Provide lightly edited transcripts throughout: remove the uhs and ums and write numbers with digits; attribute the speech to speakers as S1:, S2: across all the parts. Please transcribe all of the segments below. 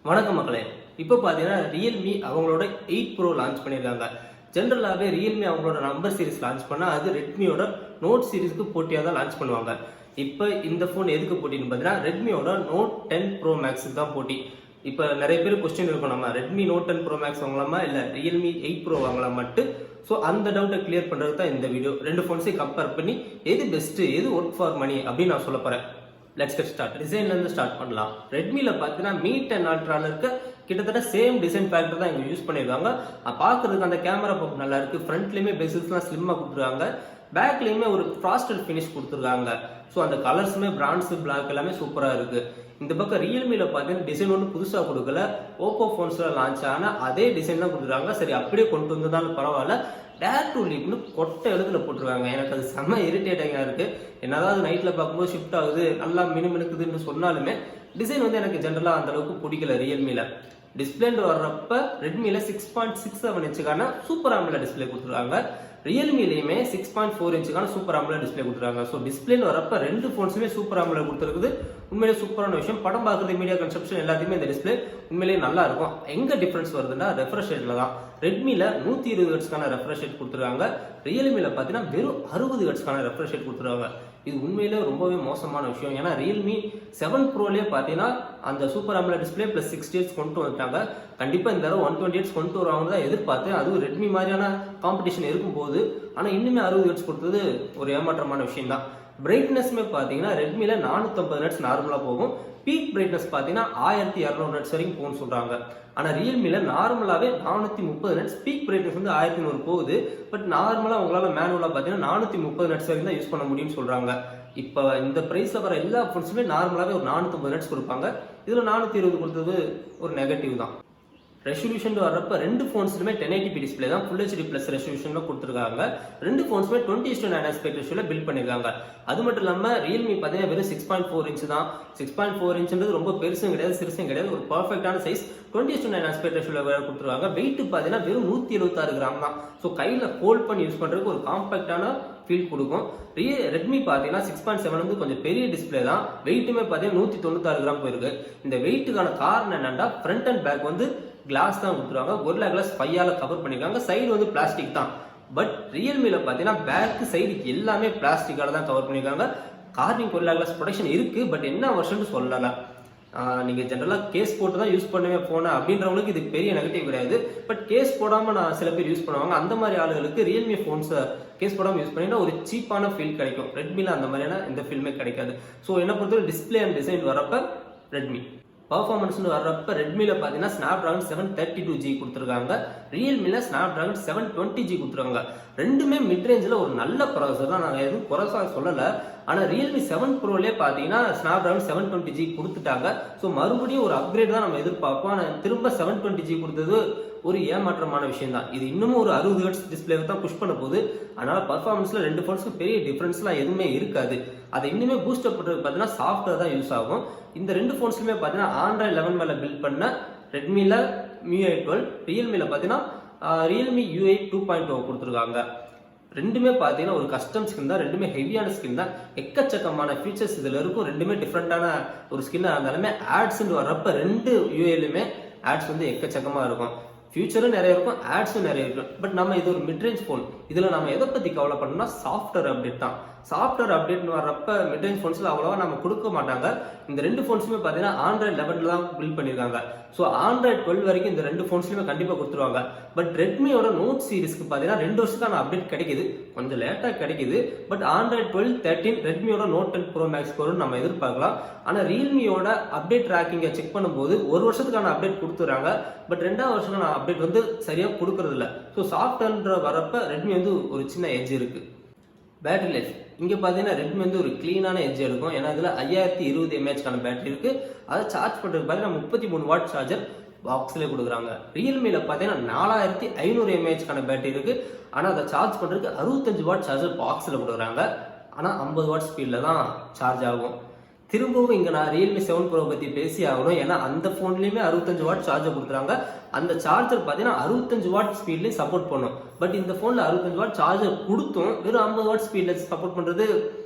S1: வணக்கம் மக்களே. இப்போ பார்த்தீங்கன்னா Realme அவங்களோட 8 Pro லான்ச் பண்ணியிருக்காங்க. ஜென்ரலாகவே Realme அவங்களோட நம்பர் சீரிஸ் லான்ச் பண்ணால் அது ரெட்மியோட நோட் சீரிஸ்க்கு போட்டியாக தான் லான்ச் பண்ணுவாங்க. இப்போ இந்த ஃபோன் எதுக்கு போட்டின்னு பார்த்தீங்கன்னா ரெட்மியோட நோட் 10 Pro Maxக்கு தான் போட்டி. இப்போ நிறைய பேர் கொஸ்டின் இருக்கும், நம்ம ரெட்மி நோட் 10 Pro Max வாங்கலாமா இல்லை Realme 8 Pro வாங்கலாம் மட்டும். ஸோ அந்த டவுட்டை கிளியர் பண்ணுறது தான் இந்த வீடியோ. ரெண்டு ஃபோன்ஸையும் கம்பேர் பண்ணி எது பெஸ்ட்டு, எது ஒர்க் ஃபார் மணி அப்படின்னு நான் சொல்ல போகிறேன். Let's get start. டிசைன்லேருந்து ஸ்டார்ட் பண்ணலாம். ரெட்மியில் பார்த்தீங்கன்னா மீட் அண்ட் அல்ட்ராவில் இருக்க கிட்டத்தட்ட சேம் டிசைன் ஃபேக்டர் தான் இங்கே யூஸ் பண்ணியிருக்காங்க. பார்க்குறதுக்கு அந்த கேமரா பம்ப் நல்லா இருக்குது. ஃப்ரண்ட்லேயுமே பெசில்ஸ்லாம் ஸ்லிம்மாக கொடுத்துருக்காங்க. பேக்லேயுமே ஒரு ஃப்ராஸ்டட் ஃபினிஷ் கொடுத்துருக்காங்க. ஸோ அந்த கலர்ஸுமே பிராண்ட்ஸு பிளாக் எல்லாமே சூப்பராக இருக்குது. இந்த பக்கம் ரியல்மியில் பார்த்தீங்கன்னா டிசைன் ஒன்று புதுசாக கொடுக்கல. ஓப்போ ஃபோன்ஸில் லான்ச் ஆனால் அதே டிசைன் தான் கொடுத்துருக்காங்க. சரி, அப்படியே கொண்டு வந்ததாலும் பரவாயில்ல. டேர் டு லீப்னு கொட்டை எழுத்துல போட்டிருக்காங்க. எனக்கு அது செம்ம இரிட்டேட்டிங்காக இருக்குது. என்னதான் நைட்டில் பார்க்கும்போது ஷிஃப்ட் ஆகுது, நல்லா மினுக்குதுன்னு சொன்னாலுமே டிசைன் வந்து எனக்கு ஜென்ரலாக அந்த அளவுக்கு பிடிக்கல. ரியல்மியில் டிஸ்பிளேன்னு வர்றப்ப ரெட்மியில் 6.67 இன்ச்சுக்கான சூப்பர் AMOLED டிஸ்பிளே கொடுத்துருக்காங்க. ரியல்மிலையுமே 6.4 இன்ச்சுக்கான சூப்பர் AMOLED டிஸ்பிளே கொடுத்துருக்காங்க. ஸோ டிஸ்பிளேன்னு வரப்ப ரெண்டு ஃபோன்ஸுமே சூப்பர் AMOLED கொடுத்துருக்குது. உண்மையிலே சூப்பரான விஷயம். படம் பார்க்குறது, மீடியா கன்சப்ஷன் எல்லாத்தையுமே இந்த டிஸ்பிளே உண்மையிலேயே நல்லா இருக்கும். எங்கே டிஃபரன்ஸ் வருதுன்னா ரெஃப்ரெஷ் ரேட்டில் தான். ரெட்மியில் 120 ஹெர்ட்ஸ்க்கான ரெஃப்ரெஷ் ரேட் கொடுத்துருக்காங்க. ரியல்மியில் பார்த்தீங்கன்னா வெறும் 60 ஹெர்ட்ஸ்க்கான ரெஃப்ரெஷ் ரேட் கொடுத்துருக்காங்க. இது உண்மையிலே ரொம்பவே மோசமான விஷயம். ஏன்னா Realme 7 Proலேயே பார்த்தீங்கன்னா அந்த super AMOLED display plus 60 hertz கொண்டு வந்துட்டாங்க. கண்டிப்பாக இந்த தடவை 120 ஹெர்ட்ஸ் கொண்டு வருவாங்க தான் எதிர்பார்த்தேன். அதுவும் ரெட்மி மாதிரியான காம்படிஷன் இருக்கும்போது. ஆனால் இன்னுமே 60 ஹெர்ட்ஸ் கொடுத்தது ஒரு ஏமாற்றமான விஷயம் தான். பிரைட்னஸ்மே பார்த்தீங்கன்னா ரெட்மியில் 450 ஹெர்ட்ஸ் நார்மலாக போகும். பீக் பிரைட்னஸ் பார்த்தீங்கன்னா 1200 ஹெர்ட்ஸ் வரைக்கும் போகும்னு சொல்கிறாங்க. ஆனால் ரியல்மியில் நார்மலாகவே 430 ஹெர்ட்ஸ், பீக் பிரைட்னஸ் வந்து 1100 போகுது. பட் நார்மலாக உங்களால் மேனுவலாக பார்த்தீங்கன்னா 430 ஹெர்ட்ஸ் வரைக்கும் தான் யூஸ் பண்ண முடியும்னு சொல்கிறாங்க. இப்போ இந்த ப்ரைஸில் வர எல்லா ஃபோன்ஸுமே நார்மலாகவே ஒரு 450 ஹெர்ட்ஸ் கொடுப்பாங்க. இதில் 420 கொடுத்தது ஒரு நெகட்டிவ் தான். ரெசல்யூஷன் வர்றப்ப ரெண்டு ஃபோன்ஸ்லுமே 1080p டிஸ்பிளே தான், ஃபுல் ஹெச்டி பிளஸ் ரெசல்யூஷன்ல கொடுத்துருக்காங்க. ரெண்டு ஃபோன்ஸுமே 20:9 ஆஸ்பெக்ட் ரேஷியோல பில்ட் பண்ணிருக்காங்க. அது மட்டும் இல்லாமல் ரியல்மி பார்த்தீங்கன்னா வெறும் 6.4 இன்ச் தான். 6.4 இன்ச்ன்றது ரொம்ப பெருசும் கிடையாது, சிறுசும் கிடையாது, ஒரு பர்ஃபெக்டான சைஸ். 20:9 ஆஸ்பெக்ட் ரேஷியோல கொடுத்துருக்காங்க. வெயிட் பார்த்தீங்கன்னா வெறும் 176 கிராம் தான். ஸோ கையில் ஹோல்ட் பண்ணி யூஸ் பண்ணுறதுக்கு ஒரு காம்பாக்டான ஃபீல் கொடுக்கும். ரெட்மி பார்த்தீங்கன்னா 6.7 வந்து கொஞ்சம் பெரிய டிஸ்பிளே தான். வெயிட்டுமே பார்த்தீங்கன்னா 196 கிராம் போயிருக்கு. இந்த வெயிட்டுக்கான காரணம் என்னன்னா ஃப்ரண்ட் அண்ட் பேக் வந்து கிளாஸ் தான் கொடுத்துருவாங்க. கொரில்லா கிளாஸ் 5ஆல கவர் பண்ணிருக்காங்க. சைடு வந்து பிளாஸ்டிக் தான். பட் ரியல்மியில் பார்த்தீங்கன்னா பேக் சைடு எல்லாமே பிளாஸ்டிக்கால தான் கவர் பண்ணிருக்காங்க. கார்னிங் கொரில்லா கிளாஸ் ப்ரொடெக்ஷன் இருக்கு, பட் என்ன வருஷன் சொல்லல. நீங்க ஜென்ரலாக கேஸ் போட்டு தான் யூஸ் பண்ணுவேன் போன அப்படின்றவங்களுக்கு இது பெரிய நெகட்டிவ் கிடையாது. பட் கேஸ் போடாம நான் சில பேர் யூஸ் பண்ணுவாங்க. அந்த மாதிரி ஆளுகளுக்கு ரியல்மி ஃபோன்ஸை கேஸ் போடாமல் யூஸ் பண்ணினா ஒரு சீப்பான ஃபீல் கிடைக்கும். ரெட்மியில் அந்த மாதிரியான எந்த ஃபீல்மே கிடைக்காது. ஸோ என்ன பொறுத்தவரை டிஸ்பிளே அண்ட் டிசைன் வரப்ப ரெட்மி. பர்ஃபார்மன்ஸ்னு வர்றப்ப ரெட்மியில் பார்த்தீங்கன்னா ஸ்னாப்டிராகன் 732G கொடுத்துருக்காங்க. ரியல்மியில் ஸ்னாப்டிராகன் 720G கொடுத்துருக்காங்க. ரெண்டுமே மிட்ரேஞ்சில் ஒரு நல்ல ப்ராசஸர் தான், நாங்கள் எதுவும் குறைசாக சொல்லலை. ஆனால் ரியல்மி 7 Proலே பார்த்தீங்கன்னா ஸ்னாப்டிராகன் 720G கொடுத்துட்டாங்க. ஸோ மறுபடியும் ஒரு அப்கிரேட் தான் நம்ம எதிர்பார்ப்போம். ஆனால் திரும்ப 720G கொடுத்தது ஒரு ஏமாற்றமான விஷயம் தான். இது இன்னமும் ஒரு 60 ஹெர்ட்ஸ் டிஸ்பிளே தான் புஷ் பண்ண போகுது. அதனால பர்ஃபார்மன்ஸ்ல ரெண்டு ஃபோன்ஸ்க்கு பெரிய டிஃபரன்ஸ்லாம் எதுவுமே இருக்காது. அதை இன்னுமே பூஸ்ட் அப் பண்ணுறது பார்த்தீங்கன்னா சாஃப்ட்வேர் தான் யூஸ் ஆகும். இந்த ரெண்டு ஃபோன்ஸ்லுமே பார்த்தீங்கன்னா Android 11 மேலே பில்ட் பண்ண ரெட்மியில் MIUI 12, ரியல்மியில் பார்த்தீங்கன்னா ரியல்மி UI 2.0 கொடுத்துருக்காங்க. ரெண்டுமே பார்த்தீங்கன்னா ஒரு கஸ்டம் ஸ்கின் தான், ரெண்டுமே ஹெவியான ஸ்கின் தான். எக்கச்சக்கமான ஃபீச்சர்ஸ் இதில் இருக்கும். ரெண்டுமே டிஃப்ரெண்டான ஒரு ஸ்கின்னாக இருந்தாலுமே ஆட்ஸ்ன்னு வர்றப்ப ரெண்டு யூஏலுமே ஆட்ஸ் வந்து எக்கச்சக்கமாக இருக்கும். ஃபியூச்சரும் நிறைய இருக்கும், ஆட்ஸும் நிறைய இருக்கும். பட் நம்ம இது ஒரு மிட்ரேஞ்ச் ஃபோன். இதில் நம்ம எதை பற்றி கவலைப்படணும்னா சாஃப்ட்வேர் அப்டேட் தான். சாஃப்ட்வேர் அப்டேட்னு வர்றப்ப மிட்ரேஞ்ச் ஃபோன்ஸில் அவ்வளோவா நம்ம கொடுக்க மாட்டாங்க. இந்த ரெண்டு ஃபோன்ஸுமே பார்த்தீங்கன்னா Android 11 தான் பில்ட் பண்ணியிருக்காங்க. ஸோ Android 12 வரைக்கும் இந்த ரெண்டு ஃபோன்ஸ்லையுமே கண்டிப்பாக கொடுத்துருவாங்க. பட் ரெட்மியோட நோட் சீரிஸ்க்கு பார்த்தீங்கன்னா 2 வருஷத்துக்கான அப்டேட் கிடைக்குது, கொஞ்சம் லேட்டாக கிடைக்குது. பட் Android 12, 13 ரெட்மியோட நோட் 10 Pro Max வரும் நம்ம எதிர்பார்க்கலாம். ஆனால் ரியல்மியோட அப்டேட் ட்ராக்கிங்கை செக் பண்ணும்போது ஒரு வருஷத்துக்கான அப்டேட் கொடுத்துறாங்க. பட் 2ஆவது வருஷத்துக்கான அப்டேட் வந்து சரியாக கொடுக்கறது இல்லை. ஸோ சாஃப்ட்வேர்ன்ற வரப்ப ரெட்மி வந்து ஒரு சின்ன எட்ஜ் இருக்கு. பேட்டரி லைஃப் இங்கே பார்த்தீங்கன்னா ரெட்மி வந்து ஒரு க்ளீனான எட்ஜ் இருக்கும். ஏன்னா இதில் 5020 mAhக்கான பேட்டரி இருக்கு. அதை சார்ஜ் பண்ணுறதுக்கு பார்த்தீங்கன்னா 33 வாட் சார்ஜர் பாக்ஸ்லேயே கொடுக்குறாங்க. ரியல்மியில் பார்த்தீங்கன்னா 4500 mAhக்கான பேட்டரி இருக்கு. ஆனால் அதை சார்ஜ் பண்ணுறதுக்கு 65 வாட் சார்ஜர் பாக்ஸில் கொடுக்குறாங்க. ஆனால் 50 வாட் ஸ்பீடில் தான் சார்ஜ் ஆகும். திரும்பவும் இங்கே நான் ரியல்மி 7 Pro பற்றி பேசி ஆகணும். ஏன்னா அந்த ஃபோன்லேயுமே 65 வாட் சார்ஜர் கொடுக்குறாங்க. அந்த சார்ஜர் பார்த்தீங்கன்னா 65 வாட் ஸ்பீட்லேயும் சப்போர்ட் பண்ணும். பட் இந்த ஃபோனில் 65 வாட் சார்ஜர் கொடுத்தும் வெறும் 50 வாட் ஸ்பீடில் சப்போர்ட் பண்ணுறது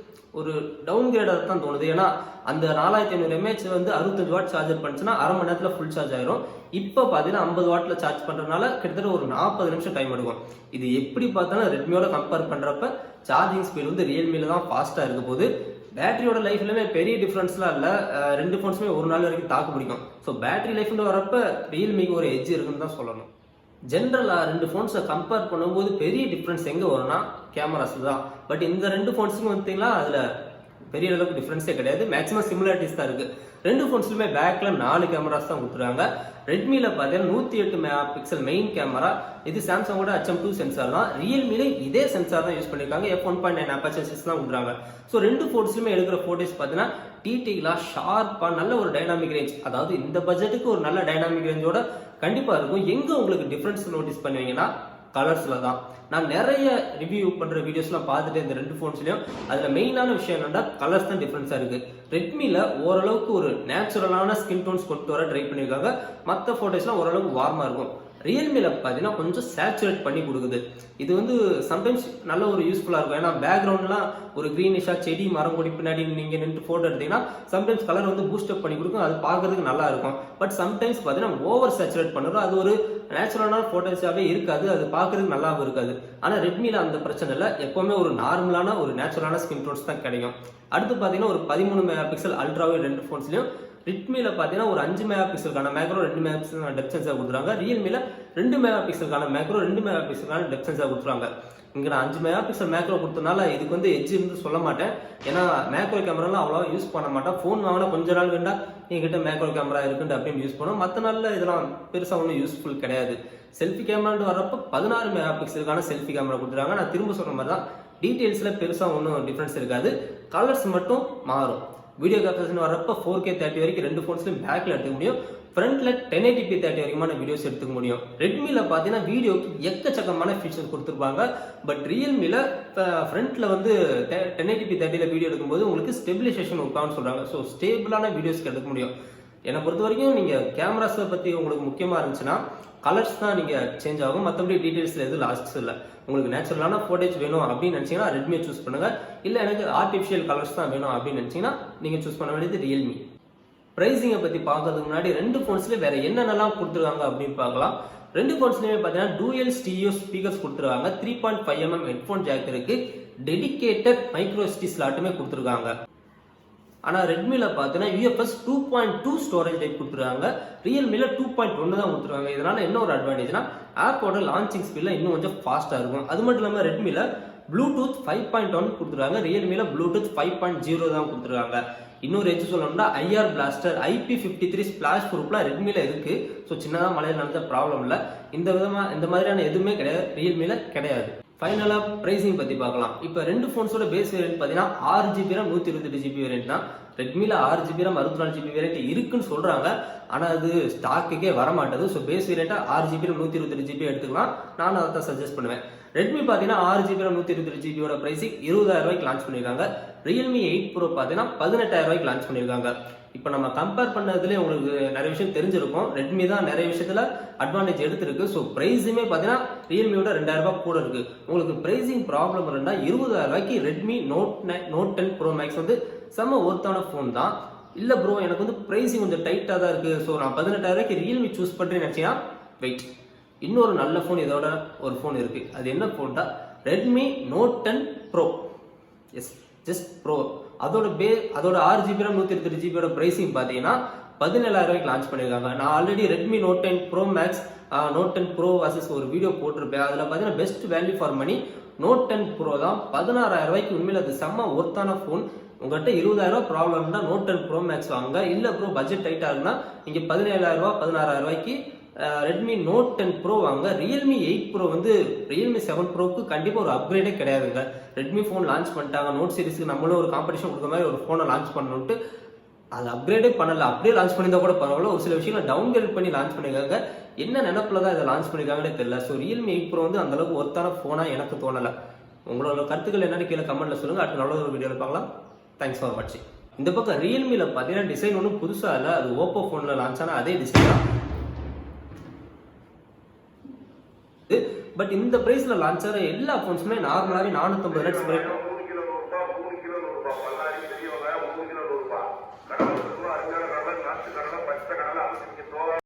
S1: ஒரு டவுன் கிரேடாக தான் தோணுது. ஏன்னா அந்த 4500 mAh வந்து 65 வாட் சார்ஜர் பண்ணுச்சுன்னா அரை மணி நேரத்தில் ஃபுல் சார்ஜ் ஆயிரும். இப்போ பார்த்தீங்கன்னா 50 வாட்ல சார்ஜ் பண்ணுறதுனால கிட்டத்தட்ட ஒரு 40 நிமிஷம் டைம் எடுக்கும். இது எப்படி பார்த்தாலும் ரெட்மியோட கம்பேர் பண்ணுறப்ப சார்ஜிங் ஸ்பீட் வந்து ரியல்மியில் தான் ஃபாஸ்ட்டாக இருக்க போது. பேட்டரியோட லைஃப்லயுமே பெரிய டிஃப்ரென்ஸ்லாம் இல்லை. ரெண்டு ஃபோன்ஸுமே ஒரு நாள் வரைக்கும் தாக்கு பிடிக்கும். ஸோ பேட்டரி லைஃப்னு வரப்ப ரியல்மிக்கு ஒரு எட்ஜ் இருக்குன்னு தான் சொல்லணும். ஜென்ரலாக ரெண்டு ஃபோன்ஸை கம்பேர் பண்ணும்போது பெரிய டிஃப்ரென்ஸ் எங்கே வரும்னா கேமராஸில் தான். பட் இந்த ரெண்டு ஃபோன்ஸுக்கும் பார்த்தீங்கன்னா அதில் பெரிய அளவுக்கு டிஃப்ரென்ஸே கிடையாது. மேக்ஸிமம் சிமிலாரிட்டிஸ் தான் இருக்குது. ரெண்டு ஃபோன்ஸ்லுமே பேக்கில் 4 கேமராஸ் தான் கொடுத்துருக்காங்க. ரெட்மியில் பார்த்தீங்கன்னா 108 மெகா பிக்சல் மெயின் கேமரா. இது சாம்சங்கோட HM2 சென்சார் தான். ரியல்மியில இதே சென்சார் தான் யூஸ் பண்ணியிருக்காங்க. f1.9 அபர்ச்சர் சென்ஸ் தான் கொடுக்குறாங்க. ஸோ ரெண்டு ஃபோன்ஸ்லுமே எடுக்கிற ஃபோட்டோஸ் பார்த்தீங்கன்னா டீட்டெயிலாக ஷார்ப்பாக நல்ல ஒரு டைனாமிக் ரேஞ்ச், அதாவது இந்த பட்ஜெட்டுக்கு ஒரு நல்ல டைனாமிக் ரேஞ்சோட கண்டிப்பாக இருக்கும். எங்கே உங்களுக்கு டிஃப்ரென்ஸ் நோட்டீஸ் பண்ணுவீங்கன்னா கலர்ஸில் தான். நான் நிறைய ரிவ்யூ பண்ணுற வீடியோஸ்லாம் பார்த்துட்டு இந்த ரெண்டு ஃபோன்ஸ்லையும் அதில் மெயினான விஷயம் என்னன்னா கலர்ஸ் தான் டிஃப்ரென்ஸாக இருக்குது. ரெட்மியில் ஓரளவுக்கு ஒரு நேச்சுரலான ஸ்கின் டோன்ஸ் கொண்டு வர ட்ரை பண்ணியிருக்காங்க. மற்ற ஃபோட்டோஸ்லாம் ஓரளவுக்கு வார்மாக இருக்கும். ரியல்மியில் பார்த்தீங்கன்னா கொஞ்சம் சேச்சுரேட் பண்ணி கொடுக்குது. இது வந்து சம்டைம்ஸ் நல்ல ஒரு யூஸ்ஃபுல்லாக இருக்கும். ஏன்னா பேக்ரவுண்ட்லாம் ஒரு க்ரீனிஷாக செடி மரம் கொடி பின்னாடி நீங்கள் நின்று ஃபோட்டோ எடுத்தீங்கன்னா சம்டைம்ஸ் கலர் வந்து பூஸ்டப் பண்ணி கொடுக்கும். அது பார்க்கறதுக்கு நல்லா இருக்கும். பட் சம்டைம்ஸ் பார்த்தீங்கன்னா ஓவர் சேச்சுரேட் பண்ணுறோம். அது ஒரு நேச்சுரலான ஃபோட்டோஸாகவே இருக்காது. அது பார்க்கறதுக்கு நல்லாவும் இருக்காது. ஆனால் ரெட்மியில் அந்த பிரச்சனை இல்லை. எப்போவுமே ஒரு நார்மலான ஒரு நேச்சுரலான ஸ்கின் டோன்ஸ் தான் கிடைக்கும். அடுத்து பார்த்தீங்கன்னா ஒரு 13 மெகா பிக்சல் அல்ட்ராவே ரெண்டு ஃபோன்ஸ்லையும். ரெட்மியில் பார்த்தீங்கன்னா ஒரு 5 மெகா பிக்சலுக்கான macro 2 mega pixel depth sensor கொடுத்துருக்காங்க. ரியல்மியில் 2 மெகா பிக்சலுக்கான மேக்ரோ 2 மெகா பிக்சலுக்கான டெப்த் சென்சார் கொடுத்துருக்காங்க. இங்கே நான் 5 மெகா பிக்சல் மேக்ரோ கொடுத்தனால இதுக்கு வந்து எட்ஜ் இருந்து சொல்ல மாட்டேன். ஏன்னா மேக்ரோ கேமராலாம் அவ்வளோ யூஸ் பண்ண மாட்டேன். ஃபோன் வாங்கினா கொஞ்ச நாள் வேண்டா என்கிட்ட மேக்ரோ கேமரா இருக்குன்னு அப்படின்னு யூஸ் பண்ணுவோம். மற்ற நாளில் இதெல்லாம் பெருசாக ஒன்றும் யூஸ்ஃபுல் கிடையாது. செல்ஃபி கேமரான்னு வரப்போ 16 மெகா பிக்சலுக்கான செல்ஃபி கேமரா கொடுத்துருக்காங்க. நான் திரும்ப சொல்கிற மாதிரி தான் டீட்டெயில்ஸில் பெருசாக ஒன்றும் டிஃப்ரென்ஸ் இருக்காது. கலர்ஸ் மட்டும் மாறும். வீடியோ கேப்சர்ஸ் வரப்போ 4K 30 வரைக்கும் ரெண்டு ஃபோன்ஸ்லையும் பேக்கில் எடுத்துக்க முடியும். ஃப்ரண்ட்ல 1080p 30 வரைக்குமான வீடியோஸ் எடுத்துக்க முடியும். ரெட்மியில் பார்த்தீங்கன்னா வீடியோக்கு எக்கச்சக்கமான ஃபீச்சர்ஸ் கொடுத்துருப்பாங்க. பட் ரியல்மியில் ஃப்ரண்ட்ல வந்து 1080p 30ல வீடியோ எடுக்கும்போது உங்களுக்கு ஸ்டெபிலைசேஷன் ஒர்க்கான்னு சொல்கிறாங்க. ஸோ ஸ்டேபிளான வீடியோஸ்க்கு எடுக்க முடியும். என்னை பொறுத்த வரைக்கும் நீங்கள் கேமராஸை பற்றி உங்களுக்கு முக்கியமாக இருந்துச்சுன்னா கலர்ஸ் தான் நீங்கள் சேஞ்ச் ஆகும். மற்றபடி டீட்டெயில்ஸில் எதுவும் லாஸ்ட்ஸ் இல்லை. உங்களுக்கு நேச்சுரலான ஃபோட்டேஜ் வேணும் அப்படின்னு நினச்சிங்கன்னா ரெட்மியை சூஸ் பண்ணுங்கள். இல்லை எனக்கு ஆர்டிஃபிஷியல் கலர்ஸ் தான் வேணும் அப்படின்னு நினச்சிங்கன்னா நீங்கள் சூஸ் பண்ண வேண்டியது ரியல்மி. ப்ரைஸிங்கை பற்றி பார்க்கறதுக்கு முன்னாடி ரெண்டு ஃபோன்ஸ்லேயே வேறு என்னென்னலாம் கொடுத்துருக்காங்க அப்படின்னு பார்க்கலாம். ரெண்டு ஃபோன்ஸ்லேயுமே பார்த்தீங்கன்னா டூயல் ஸ்டீரியோ ஸ்பீக்கர்ஸ் கொடுத்துருக்காங்க. 3.5mm ஹெட்ஃபோன் ஜாக் இருக்குது. டெடிகேட்டட் மைக்ரோ SD ஸ்லாட்டுமே கொடுத்துருக்காங்க. ஆனால் ரெட்மியில் பார்த்தீங்கன்னா UFS 2.2 ஸ்டோரேஜ் டைப் கொடுத்துருக்காங்க. ரியல்மியில் 2.1 தான் கொடுத்துருக்காங்க. இதனால என்ன ஒரு அட்வான்டேஜ்னா ஆப்போட லான்ச்சிங் ஸ்பீடில் இன்னும் கொஞ்சம் ஃபாஸ்ட்டாக இருக்கும். அது மட்டும் இல்லாமல் ரெட்மியில் ப்ளூடூத் 5.1 கொடுத்துருக்காங்க. ரியல்மியில் ப்ளூடூத் 5.0 தான் கொடுத்துருக்காங்க. இன்னொரு எச்சு சொல்லணும்னா IR பிளாஸ்டர் IP53 ஸ்பிளாஷ் ப்ரூஃப்லாம் ரெட்மியில் இருக்குது. ஸோ சின்னதாக மழையில் நடந்த ப்ராப்ளம் இல்லை. இந்த மாதிரியான எதுவுமே கிடையாது, ரியல்மியில் கிடையாது. ஃபைனலாக ப்ரைஸிங் பற்றி பார்க்கலாம். இப்போ ரெண்டு ஃபோன்ஸோட பேஸ் வேரியன்ட் பார்த்தீங்கன்னா 6GB RAM 128GB வேரியன்ட் தான். ரெட்மியில் 6GB RAM 64GB வேரியன்ட் இருக்குன்னு சொல்கிறாங்க. ஆனால் அது ஸ்டாக்குக்கே வரமாட்டது. ஸோ பேஸ் வேரியண்ட்டாக 6GB RAM 128GB எடுத்துக்கலாம். நான் அதை தான் சஜஸ்ட் பண்ணுவேன். ரெட்மி பார்த்தீங்கன்னா 6GB RAM 128GBயோட ப்ரைஸிங் 20,000 ரூபாய்க்கு லான்ச் பண்ணியிருக்காங்க. ரியல்மி 8 Pro பார்த்தீங்கன்னா 18,000 ரூபாய்க்கு லான்ச் பண்ணியிருக்காங்க. இப்போ நம்ம கம்பேர் பண்ணதுலேயே உங்களுக்கு நிறைய விஷயம் தெரிஞ்சிருக்கும். ரெட்மி தான் நிறைய விஷயத்தில் அட்வான்டேஜ் எடுத்திருக்கு. ஸோ ப்ரைஸுமே பார்த்தீங்கன்னா ரியல்மியோட 2,000 ரூபாய் கூட இருக்குது. உங்களுக்கு ப்ரைஸிங் ப்ராப்ளம் இருந்தால் 20,000 ரூபாய்க்கு ரெட்மி நோட் 10 Pro Max வந்து செம்ம ஒர்த்தான ஃபோன் தான். இல்லை ப்ரோ எனக்கு வந்து ப்ரைஸிங் கொஞ்சம் டைட்டாக தான் இருக்குது, ஸோ நான் 18,000 ரூபாய்க்கு ரியல்மி சூஸ் பண்ணுறேன்னு நினச்சிங்கன்னா வெயிட், இன்னொரு நல்ல ஃபோன் இதோட ஒரு ஃபோன் இருக்குது. அது என்ன ஃபோன் தான்? Redmi Note 10 Pro. Yes, just Pro. அதோட 6GB RAM 128GBயோட ப்ரைஸிங் பார்த்தீங்கன்னா 17,000 ரூபாய்க்கு லான்ச் பண்ணியிருக்காங்க. நான் already Redmi Note 10 Pro Max Note 10 Pro versus ஒரு வீடியோ போட்டிருப்பேன். அதில் பார்த்தீங்கன்னா best value for money Note 10 Pro தான். 16,000 ரூபாய்க்கு உண்மையில் அது செம்ம ஒர்த்தான ஃபோன். உங்கள்கிட்ட 20,000 ரூபா ப்ராப்ளம்னா நோட் 10 Pro Max வாங்க. இல்லை ப்ரோ பட்ஜெட் டைட்டாக இருக்குன்னா இங்கே 17,000 ரூபா 16,000 ரூபாய்க்கு ரெட்மி நோட் 10 Pro வாங்க. ரியல்மி 8 Pro வந்து ரியல்மி 7 Proக்கு கண்டிப்பாக ஒரு அப்கிரேடே கிடையாதுங்க. ரெட்மி ஃபோன் லான்ச் பண்ணிட்டாங்க, நோட் சீரிஸ்க்கு நம்மளும் ஒரு காம்படிஷன் கொடுக்குற மாதிரி ஒரு ஃபோனை லான்ச் பண்ணணுன்ட்டு அது அப்கிரேடே பண்ணல. அப்படியே லான்ச் பண்ணியிருந்தா கூட பரவாயில்ல. ஒரு சில விஷயங்களை டவுன்கிரேட் பண்ணி லான்ச் பண்ணியிருக்காங்க. என்ன நினப்பில் தான் இதை லான்ச் பண்ணியிருக்காங்கன்னே தெரியல. ஸோ ரியல்மி 8 Pro வந்து அந்தளவுக்கு ஒர்த்தான ஃபோனாக எனக்கு தோணலை. உங்களோட கருத்துக்கள் என்னன்னு கீழே கமெண்ட்ல சொல்லுங்கள். அடுத்த நல்ல ஒரு வீடியோவில் பார்க்கலாம். தேங்க்ஸ் ஃபார் வாட்சிங். இந்த பக்கம் ரியல்மியில் பார்த்தீங்கன்னா டிசைன் ஒன்றும் புதுசாக இல்லை. அது ஓப்போ ஃபோனில் லான்ச் ஆனால் அதே டிசைன் தான். பட் இந்த பிரைஸ்ல லான்ச் ஆகிற எல்லா ஃபோன்ஸுமே நார்மலாகவே 450 ரேட்ஸ் வரைக்கும்